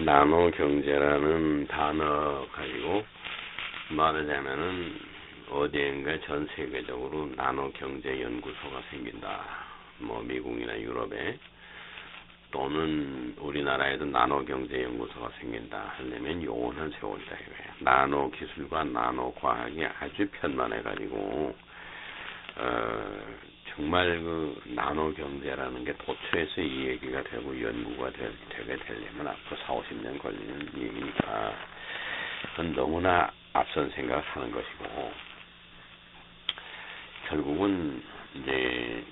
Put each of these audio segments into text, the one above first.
나노 경제라는 단어 가지고 말하자면은 어디엔가 전 세계적으로 나노 경제 연구소가 생긴다. 뭐 미국이나 유럽에 또는 우리나라에도 나노 경제 연구소가 생긴다 하려면 요원한 세월이다 이거예요. 나노 기술과 나노 과학이 아주 편만해 가지고 정말 그 나노 경제라는 게 도처에서 이 얘기가 되고 연구가 되게 되려면 앞으로 40-50년 걸리는 얘기니까 그건 너무나 앞선 생각을 하는 것이고, 결국은 이제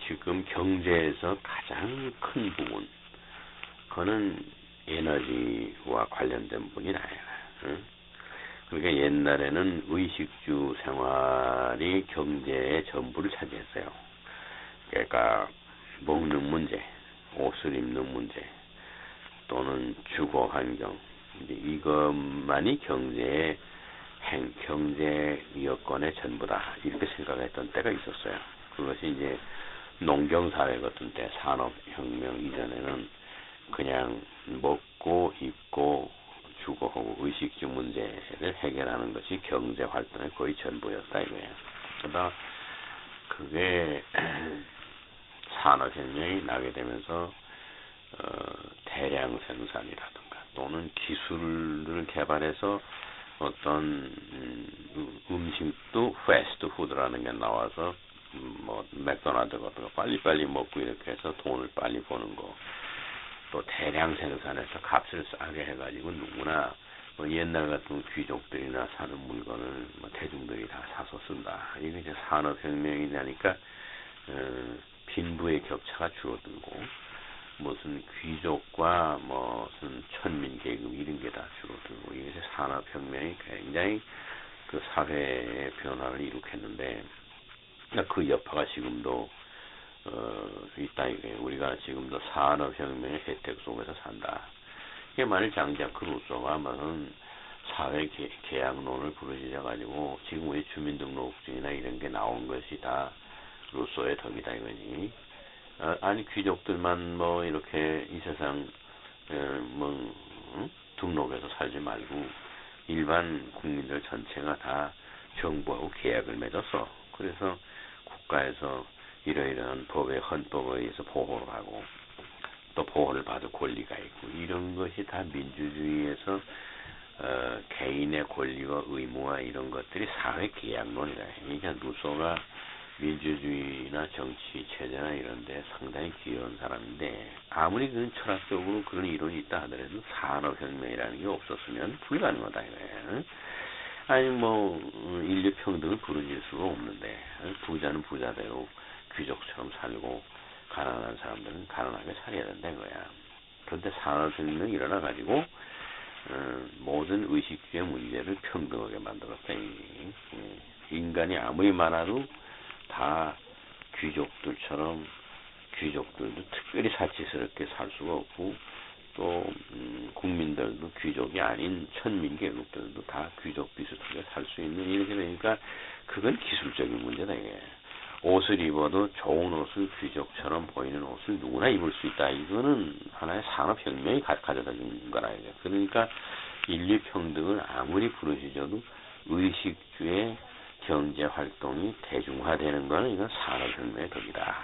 지금 경제에서 가장 큰 부분 그거는 에너지와 관련된 부분이 나요. 그러니까 옛날에는 의식주 생활이 경제의 전부를 차지했어요. 그러니까 먹는 문제, 옷을 입는 문제, 또는 주거 환경, 이제 이것만이 경제 여건의 전부다 이렇게 생각했던 때가 있었어요. 그것이 이제 농경사회 같은 때 산업혁명 이전에는 그냥 먹고 입고 주거하고 의식주 문제를 해결하는 것이 경제활동의 거의 전부였다 이거예요. 그러다 그게 산업혁명이 나게 되면서 대량 생산이라든가 또는 기술을 개발해서 어떤 음식도 패스트푸드라는 게 나와서 뭐 맥도날드 같은 거 빨리빨리 먹고 이렇게 해서 돈을 빨리 버는 거, 또 대량 생산해서 값을 싸게 해가지고 누구나 뭐 옛날 같은 귀족들이나 사는 물건을 뭐 대중들이 다 사서 쓴다. 이게 이제 산업혁명이 나니까 빈부의 격차가 줄어들고 무슨 귀족과 무슨 천민 계급 이런 게 다 줄어들고, 이게 산업혁명이 굉장히 그 사회의 변화를 일으켰는데 그 여파가 지금도 있다 이거예요. 우리가 지금도 산업혁명의 혜택 속에서 산다. 이게 만일 장자크 루소가 무슨 사회 계약론을 부르짖어 가지고 지금 우리 주민등록증이나 이런 게 나온 것이 다 루소의 덕이다 이거니. 아니 귀족들만 뭐 이렇게 이 세상 등록해서 살지 말고 일반 국민들 전체가 다 정부하고 계약을 맺어서, 그래서 국가에서 이러이러한 법의 헌법에 의해서 보호를 하고 또 보호를 받을 권리가 있고, 이런 것이 다 민주주의에서 개인의 권리와 의무와 이런 것들이 사회 계약론이다. 그러니까 루소가 민주주의나 정치 체제나 이런 데 상당히 귀여운 사람인데, 아무리 그런 철학적으로 그런 이론이 있다 하더라도 산업혁명이라는 게 없었으면 불가능하다 이거예요. 아니 뭐 인류 평등을 부르질 수가 없는데, 부자는 부자대로 귀족처럼 살고 가난한 사람들은 가난하게 살아야 된다 이거야. 그런데 산업혁명이 일어나 가지고 모든 의식주의 문제를 평등하게 만들었다. 인간이 아무리 많아도 다 귀족들처럼, 귀족들도 특별히 사치스럽게 살 수가 없고, 또 국민들도 귀족이 아닌 천민 계급들도 다 귀족 비슷하게 살 수 있는, 이렇게 되니까 그건 기술적인 문제다 이게. 옷을 입어도 좋은 옷을 귀족처럼 보이는 옷을 누구나 입을 수 있다. 이거는 하나의 산업혁명이 가져다 준 거라 이게. 그러니까 인류 평등을 아무리 부르짖어도 의식주의 경제 활동이 대중화되는 거는 이건 산업혁명의 덕이다.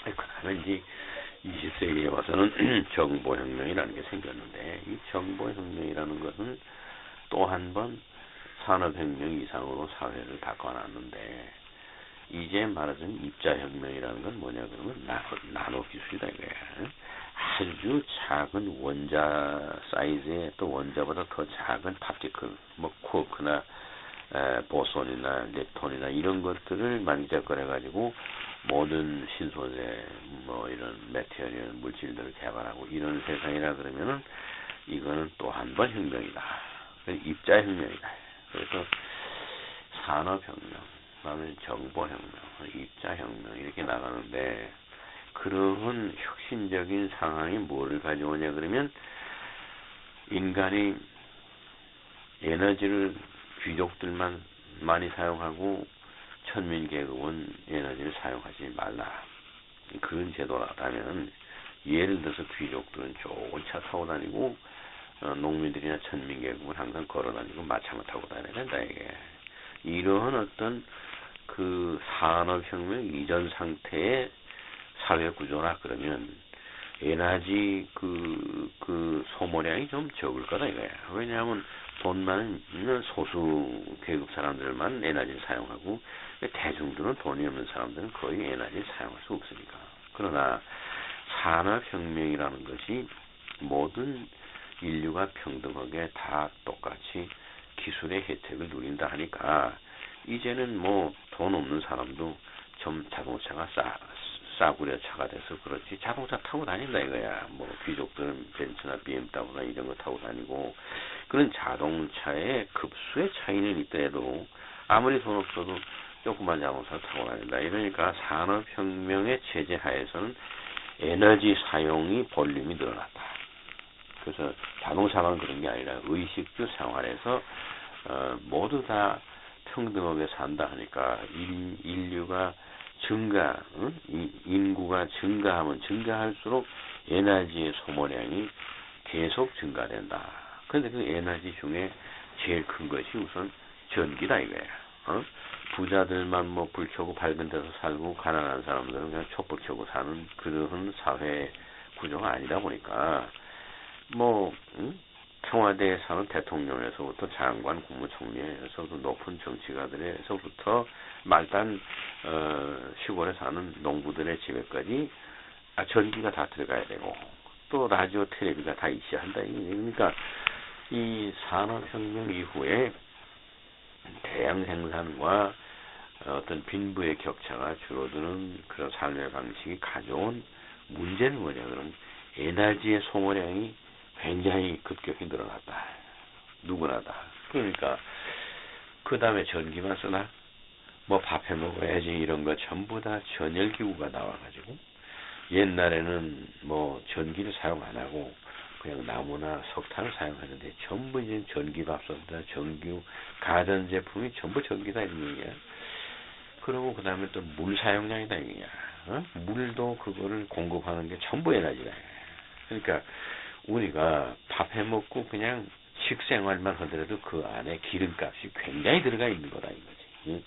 그 다음에 이제 20세기에 와서는 정보혁명이라는 게 생겼는데, 이 정보혁명이라는 것은 또 한 번 산업혁명 이상으로 사회를 바꿔놨는데, 이제 말하자면 입자혁명이라는 건 뭐냐 그러면 나노 기술이다 이거야. 아주 작은 원자 사이즈의, 또 원자보다 더 작은 파티클, 뭐 쿼크나 보손이나 렙톤이나 이런 것들을 만지작거려 가지고 모든 신소재 뭐 이런 매테리얼 물질들을 개발하고 이런 세상이라 그러면은 이거는 또 한 번 혁명이다. 입자혁명이다. 그래서 산업혁명, 그다음에 정보혁명, 입자혁명 이렇게 나가는데, 그러한 혁신적인 상황이 뭐를 가져오냐 그러면, 인간이 에너지를 귀족들만 많이 사용하고 천민 계급은 에너지를 사용하지 말라, 그런 제도라면 예를 들어서 귀족들은 좋은 차 타고 다니고 농민들이나 천민계급은 항상 걸어 다니고 마차만 타고 다녀야 된다 이게. 이러한 어떤 그 산업혁명 이전 상태의 사회 구조나 그러면 에너지 그 소모량이 좀 적을 거다 이거야. 왜냐하면 돈 많은 소수 계급 사람들만 에너지를 사용하고 대중들은 돈이 없는 사람들은 거의 에너지를 사용할 수 없으니까. 그러나 산업혁명이라는 것이 모든 인류가 평등하게 다 똑같이 기술의 혜택을 누린다 하니까 이제는 뭐 돈 없는 사람도 좀 자동차가 싸구려 차가 돼서 그렇지 자동차 타고 다닌다 이거야. 뭐 귀족들은 벤츠나 BMW나 이런 거 타고 다니고 그런 자동차의 급수의 차이는 있더라도 아무리 돈 없어도 조그만 자동차 타고 다닌다. 이러니까 산업혁명의 체제 하에서는 에너지 사용이 볼륨이 늘어났다. 그래서 자동차만 그런 게 아니라 의식주 생활에서 모두 다 평등하게 산다 하니까 인류가 증가, 인구가 증가하면 증가할수록 에너지의 소모량이 계속 증가된다. 그런데 그 에너지 중에 제일 큰 것이 우선 전기다 이거야. 부자들만 뭐 불 켜고 밝은 데서 살고 가난한 사람들은 그냥 촛불 켜고 사는 그런 사회 구조가 아니다 보니까 뭐 청와대에 사는 대통령에서부터 장관, 국무총리에서부터 높은 정치가들에서부터 말단 시골에 사는 농부들의 집에까지 전기가 다 들어가야 되고 또 라디오, 텔레비가 다 있어야 한다. 그러니까 이 산업혁명 이후에 대량 생산과 어떤 빈부의 격차가 줄어드는 그런 삶의 방식이 가져온 문제는 뭐냐 그럼 에너지의 소모량이 굉장히 급격히 늘어났다. 누구나 다. 그러니까 그 다음에 전기만 쓰나? 뭐 밥 해 먹어야지 이런 거 전부 다 전열기구가 나와가지고 옛날에는 뭐 전기를 사용 안 하고 그냥 나무나 석탄을 사용하는데 전부 이제 전기밥솥이다, 전기 가전제품이 전부 전기다 이런 얘기야. 그리고 그 다음에 또 물 사용량이다 이거야. 물도 그거를 공급하는 게 전부 에너지다. 그러니까 우리가 밥 해 먹고 그냥 식생활만 하더라도 그 안에 기름값이 굉장히 들어가 있는 거다 이거지.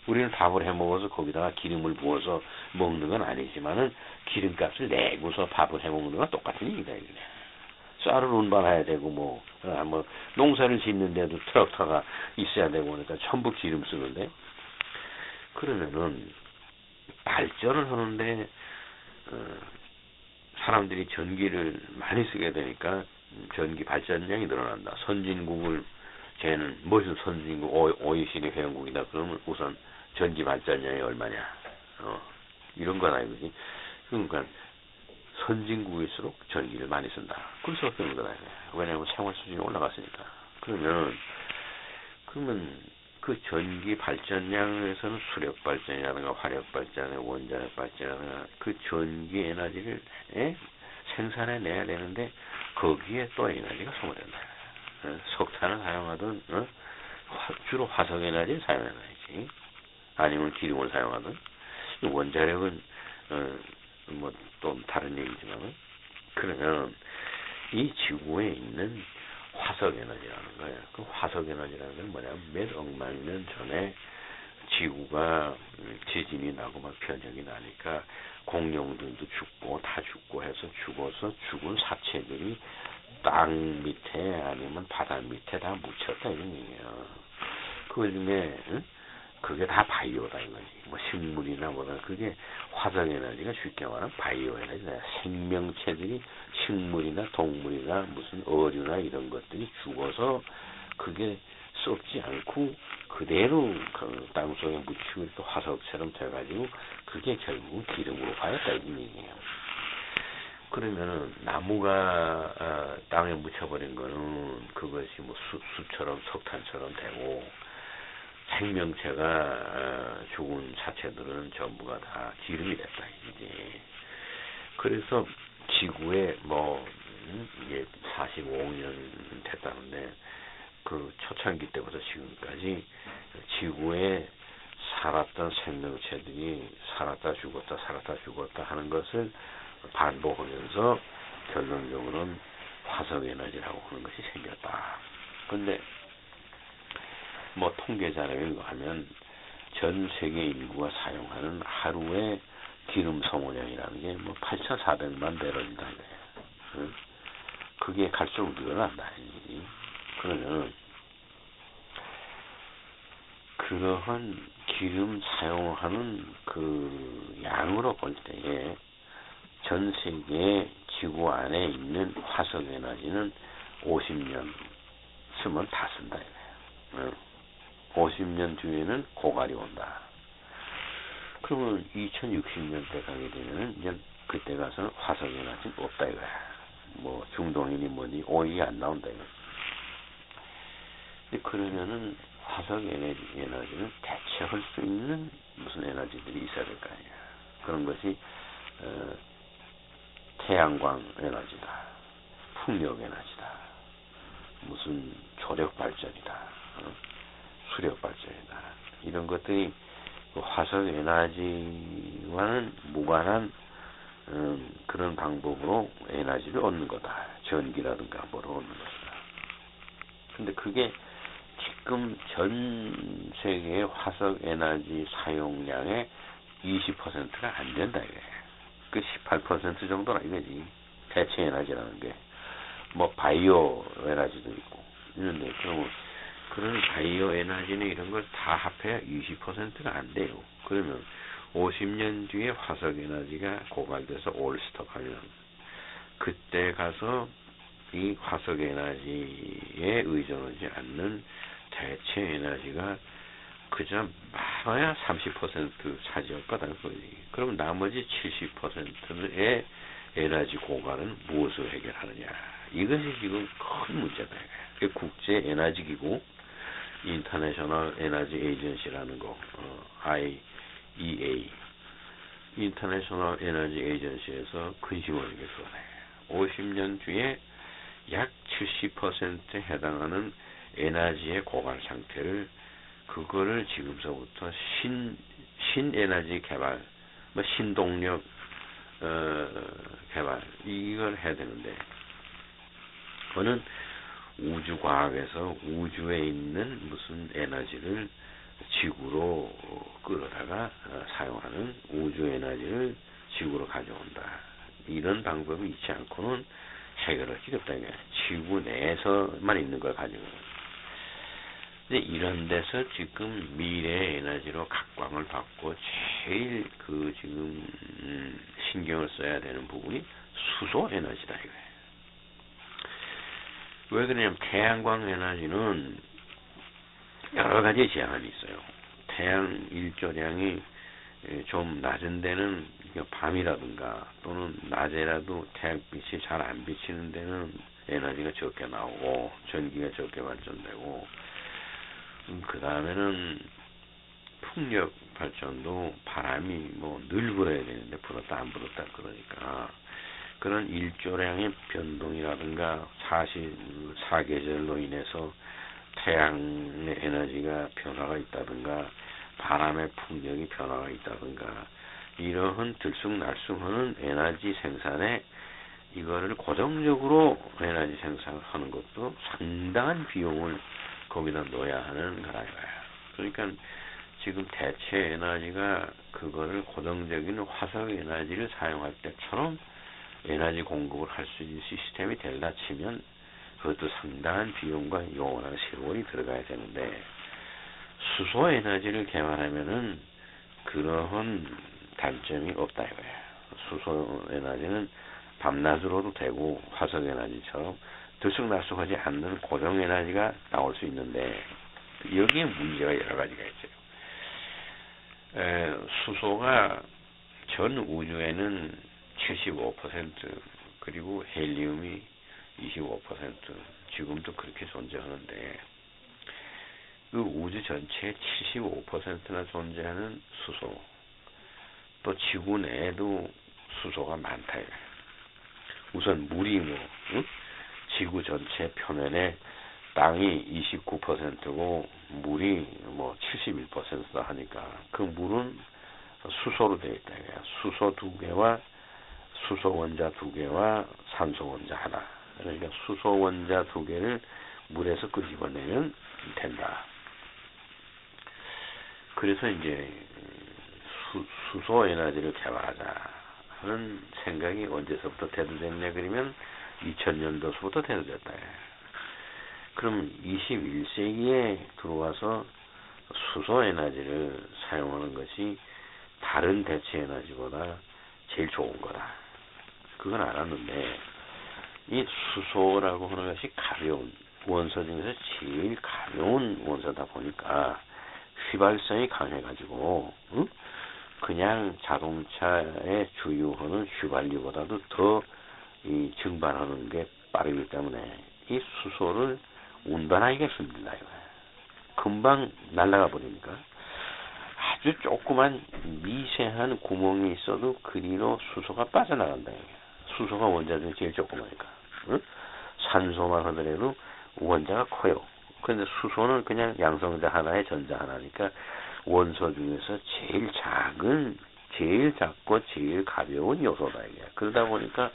우리는 밥을 해 먹어서 거기다가 기름을 부어서 먹는 건 아니지만은 기름값을 내고서 밥을 해 먹는 건 똑같은 얘기다 이거야. 쌀을 운반해야 되고 뭐 농사를 짓는데도 트럭터가 있어야 되고 그러니까 전부 기름 쓰는데 그러면은 발전을 하는데 사람들이 전기를 많이 쓰게 되니까 전기 발전량이 늘어난다. 선진국을 쟤는 무슨 선진국 OECD 회원국이다 그러면 우선 전기 발전량이 얼마냐 이런 거다 이거지. 그러니까 선진국일수록 전기를 많이 쓴다. 그래서 그런 거다. 왜냐하면 생활 수준이 올라갔으니까. 그러면 그 전기 발전량에서는 수력 발전이라든가 화력 발전, 원자력 발전이라든가 그 전기 에너지를 생산해 내야 되는데 거기에 또 에너지가 소모된다. 석탄을 사용하든 주로 화석 에너지를 사용해야지. 아니면 기름을 사용하든 원자력은 뭐 또 다른 얘기지만 그러면 이 지구에 있는 화석 에너지라는 거예요. 그 화석 에너지라는 건 뭐냐면 몇 억만 년 전에 지구가 지진이 나고 막 변형이 나니까 공룡들도 죽고 다 죽고 해서 죽어서 죽은 사체들이 땅 밑에 아니면 바다 밑에 다 묻혔다 이런 얘기예요. 그 중에 그게 다 바이오다 이거지. 뭐 식물이나 뭐다 그게 화석 에너지가 쉽게 말하면 바이오 에너지다. 생명체들이 식물이나 동물이나 무슨 어류나 이런 것들이 죽어서 그게 썩지 않고 그대로 그 땅속에 묻히고 또 화석처럼 돼가지고 그게 결국은 기름으로 가였다 이런 얘기예요. 그러면은 나무가 땅에 묻혀버린 거는 그것이 뭐 수처럼 석탄처럼 되고 생명체가 죽은 사체들은 전부가 다 기름이 됐다 이제. 그래서 지구에 뭐 이게 45억 년 됐다는데 그 초창기 때부터 지금까지 지구에 살았던 생명체들이 살았다 죽었다 하는 것을 반복하면서 결론적으로는 화석 에너지라고 하는 것이 생겼다. 근데 뭐 통계 자료에 의하면 전 세계 인구가 사용하는 하루의 기름 소모량이라는 게 뭐 8,400만 배럴이다 이거예요. 그게 갈수록 늘어난다. 그러면 그러한 기름 사용하는 그 양으로 볼 때에 전 세계 지구 안에 있는 화석 에너지는 50년 쓰면 다 쓴다 이거예요. 50년 뒤에는 고갈이 온다. 그러면 2060년대 가게 되면은 이제 그때 가서는 화석 에너지는 없다 이거야. 뭐 중동이니 뭐니 오일이 안 나온다 이거야. 근데 그러면은 화석 에너지는 대체할 수 있는 무슨 에너지들이 있어야 될 거 아니야. 그런 것이 태양광 에너지다, 풍력 에너지다, 무슨 조력 발전이다, 수력 발전이다. 이런 것들이 화석 에너지와는 무관한 그런 방법으로 에너지를 얻는 거다. 전기라든가 뭐를 얻는 것이다. 근데 그게 지금 전 세계의 화석 에너지 사용량의 20%가 안 된다 이게. 그 18% 정도라 이거지. 대체 에너지라는 게. 뭐 바이오 에너지도 있고 있는데 그런 바이오 에너지는 이런 걸 다 합해야 20%가 안 돼요. 그러면 50년 뒤에 화석 에너지가 고갈돼서 올스톱하면 그때 가서 이 화석 에너지에 의존하지 않는 대체 에너지가 그저 많아야 30% 차지할 거다. 그럼 나머지 70%의 에너지 고갈은 무엇을 해결하느냐. 이것이 지금 큰 문제다. 국제 에너지 기구 인터내셔널 에너지 에이전시라는 거, IEA 인터내셔널 에너지 에이전시에서 근심을 하게 50년 뒤에 약 70%에 해당하는 에너지의 고갈 상태를 그거를 지금서부터 신에너지 개발, 뭐 신동력 개발 이걸 해야 되는데 그거는 우주과학에서 우주에 있는 무슨 에너지를 지구로 끌어다가 사용하는 우주 에너지를 지구로 가져온다. 이런 방법이 있지 않고는 해결할 길이 없다. 지구 내에서만 있는 걸 가지고. 근데 이런 데서 지금 미래 에너지로 각광을 받고 제일 지금 신경을 써야 되는 부분이 수소 에너지다 이거예요. 왜 그러냐면 태양광 에너지는 여러 가지 제한이 있어요. 태양 일조량이 좀 낮은 데는 밤이라든가 또는 낮에라도 태양빛이 잘 안 비치는 데는 에너지가 적게 나오고 전기가 적게 발전되고 그 다음에는 풍력 발전도 바람이 늘 불어야 되는데 불었다 안 불었다 그러니까 그런 일조량의 변동이라든가 사계절로 인해서 태양의 에너지가 변화가 있다든가 바람의 풍력이 변화가 있다든가 이러한 들쑥날쑥하는 에너지 생산에 이거를 고정적으로 에너지 생산하는 것도 상당한 비용을 거기다 넣어야 하는 거라 이거야. 그러니까 지금 대체 에너지가 그거를 고정적인 화석 에너지를 사용할 때처럼 에너지 공급을 할 수 있는 시스템이 될라 치면 그것도 상당한 비용과 영원한 세월이 들어가야 되는데 수소 에너지를 개발하면은 그러한 단점이 없다 이거야. 수소 에너지는 밤낮으로도 되고 화석 에너지처럼 들쑥날쑥하지 않는 고정 에너지가 나올 수 있는데 여기에 문제가 여러 가지가 있어요. 수소가 전 우주에는 75% 그리고 헬리움이 25% 지금도 그렇게 존재하는데 그 우주 전체의 75%나 존재하는 수소 또 지구 내에도 수소가 많다. 우선 물이 지구 전체 표면에 땅이 29%고 물이 71%다 하니까 그 물은 수소로 되어 있다. 수소 2개와 수소 원자 2개와 산소 원자 하나. 그러니까 수소 원자 2개를 물에서 끄집어내면 된다. 그래서 이제 수소 에너지를 개발하자 하는 생각이 언제서부터 대두됐냐 그러면 2000년도서부터 대두됐다. 그럼 21세기에 들어와서 수소 에너지를 사용하는 것이 다른 대체 에너지보다 제일 좋은 거다. 그건 알았는데 이 수소라고 하는 것이 가벼운 원소 중에서 제일 가벼운 원소다 보니까 휘발성이 강해가지고 그냥 자동차에 주유하는 휘발유보다도 더 증발하는 게 빠르기 때문에 이 수소를 운반하기가 힘들다 이거야. 금방 날아가 버리니까 아주 조그만 미세한 구멍이 있어도 그리로 수소가 빠져나간다 이거야. 수소가 원자 중에 제일 조그마니까. 산소만 하더라도 원자가 커요. 근데 수소는 그냥 양성자 하나에 전자 하나니까 원소 중에서 제일 작고 제일 가벼운 요소다 이게. 그러다 보니까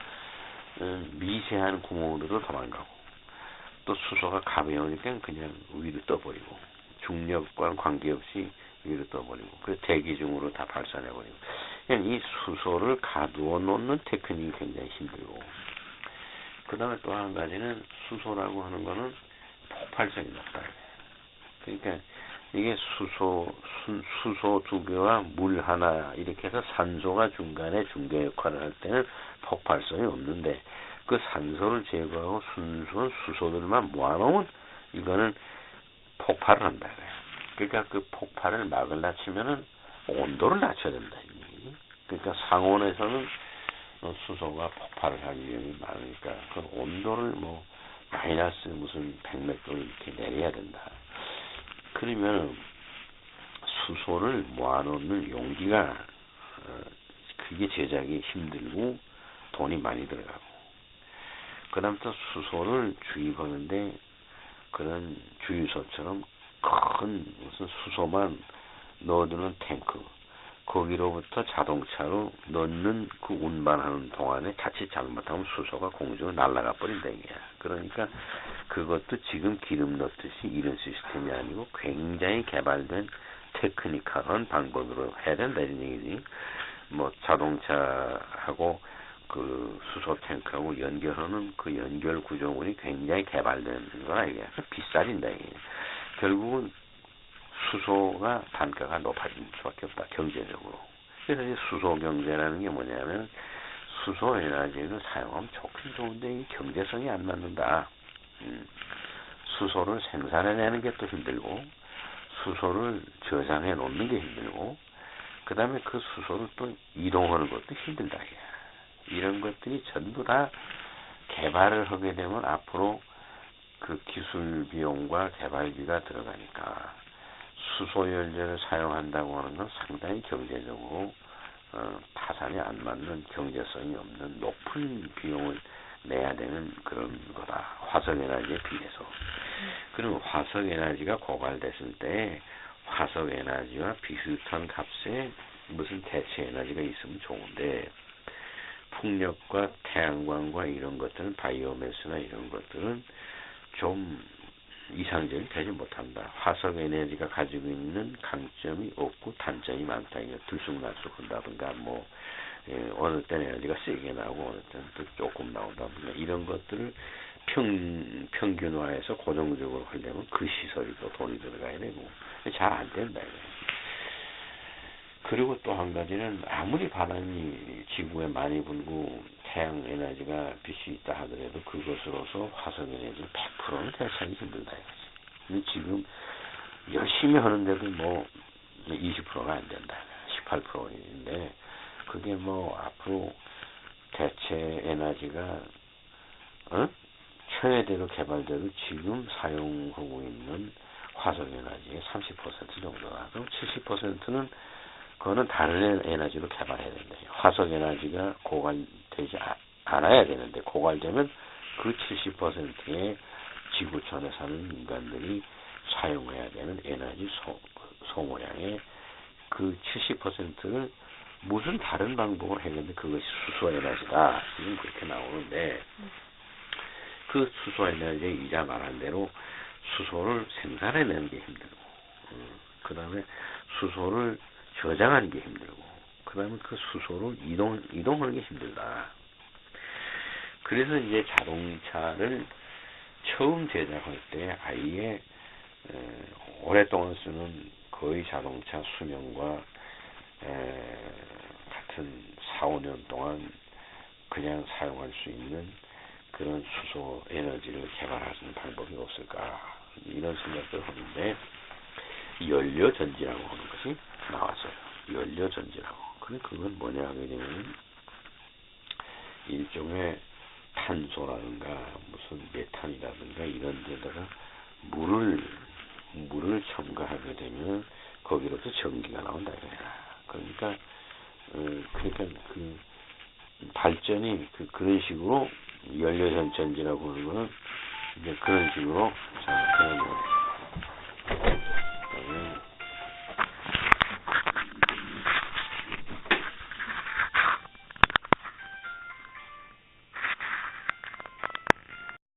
미세한 구멍으로도 도망가고 또 수소가 가벼우니까 그냥 위로 떠버리고 중력과는 관계없이 위로 떠버리고 그 대기 중으로 다 발산해버리고 그냥 이 수소를 가두어 놓는 테크닉이 굉장히 힘들고 그 다음에 또 한 가지는 수소라고 하는 거는 폭발성이 높다. 그러니까 이게 수소 2개와 물 하나 이렇게 해서 산소가 중간에 중개 역할을 할 때는 폭발성이 없는데 그 산소를 제거하고 순수한 수소들만 모아놓으면 이거는 폭발을 한다. 그러니까 그 폭발을 막으려 치면은 온도를 낮춰야 된다. 그러니까 상온에서는 수소가 폭발을 할 위험이 많으니까 그 온도를 마이너스 무슨 100몇 도 이렇게 내려야 된다. 그러면 수소를 모아놓는 용기가 그게 제작이 힘들고 돈이 많이 들어가고 그 다음 또 수소를 주입하는데 그런 주유소처럼 큰 무슨 수소만 넣어두는 탱크 거기로부터 자동차로 넣는 그 운반하는 동안에 자칫 잘못하면 수소가 공중에 날아가 버린다 이게. 그러니까 그것도 지금 기름 넣듯이 이런 시스템이 아니고 굉장히 개발된 테크니컬한 방법으로 해야 된다 이런 얘기지. 자동차하고 그 수소 탱크하고 연결하는 그 연결 구조물이 굉장히 개발된 거라 이게. 비싸진다 이게. 결국은 수소가 단가가 높아질 수밖에 없다 경제적으로. 그래서 이 수소 경제라는 게 뭐냐면 수소 에너지를 사용하면 좋긴 좋은데 이 경제성이 안 맞는다. 수소를 생산해내는 게 또 힘들고 수소를 저장해 놓는 게 힘들고 그 다음에 그 수소를 또 이동하는 것도 힘들다. 이런 것들이 전부 다 개발을 하게 되면 앞으로 그 기술 비용과 개발비가 들어가니까 수소연료를 사용한다고 하는 건 상당히 경제적으로 타산이 안 맞는 경제성이 없는 높은 비용을 내야 되는 그런 거다. 화석에너지에 비해서. 그럼 화석에너지가 고갈됐을 때 화석에너지와 비슷한 값에 무슨 대체 에너지가 있으면 좋은데 풍력과 태양광과 이런 것들은 바이오매스나 이런 것들은 좀 이상적이 되지 못한다. 화석 에너지가 가지고 있는 강점이 없고 단점이 많다. 이거 들쑥날쑥한다든가 어느 때는 에너지가 세게 나오고 어느 때는 또 조금 나온다든가 이런 것들을 평균화해서 고정적으로 하려면 그 시설이 또 돈이 들어가야 되고 잘 안 된다. 그리고 또 한 가지는 아무리 바람이 지구에 많이 불고 태양 에너지가 빛이 있다 하더라도 그것으로서 화석 에너지를 100%는 대체하기 힘들다 이거지. 지금 열심히 하는데도 20%가 안 된다. 18%인데 그게 앞으로 대체 에너지가 최대로 개발돼도 지금 사용하고 있는 화석 에너지의 30% 정도다. 그럼 70%는 그거는 다른 에너지로 개발해야 된다. 화석 에너지가 고갈되지 않아야 되는데 고갈되면 그 70%의 지구촌에 사는 인간들이 사용해야 되는 에너지 소모량의 그 70%를 무슨 다른 방법을 했는데 그것이 수소에너지다. 지금 그렇게 나오는데 그 수소에너지의 이자 말한 대로 수소를 생산해내는 게 힘들고 그 다음에 수소를 저장하는 게 힘들고 그 다음에 그 수소를 이동하는 게 힘들다. 그래서 이제 자동차를 처음 제작할 때 아예 오랫동안 쓰는 거의 자동차 수명과 같은 4, 5년 동안 그냥 사용할 수 있는 그런 수소 에너지를 개발할 수 있는 방법이 없을까 이런 생각을 하는데 연료전지라고 하는 것이 나왔어요. 연료전지라고. 근데 그건 뭐냐 하게 되면 일종의 탄소라든가 무슨 메탄이라든가 이런 데다가 물을 첨가하게 되면 거기로부터 전기가 나온다 이거야. 그러니까 그 발전이 그런 식으로 연료전지라고 하는 거는 이제 그런 식으로 자 그런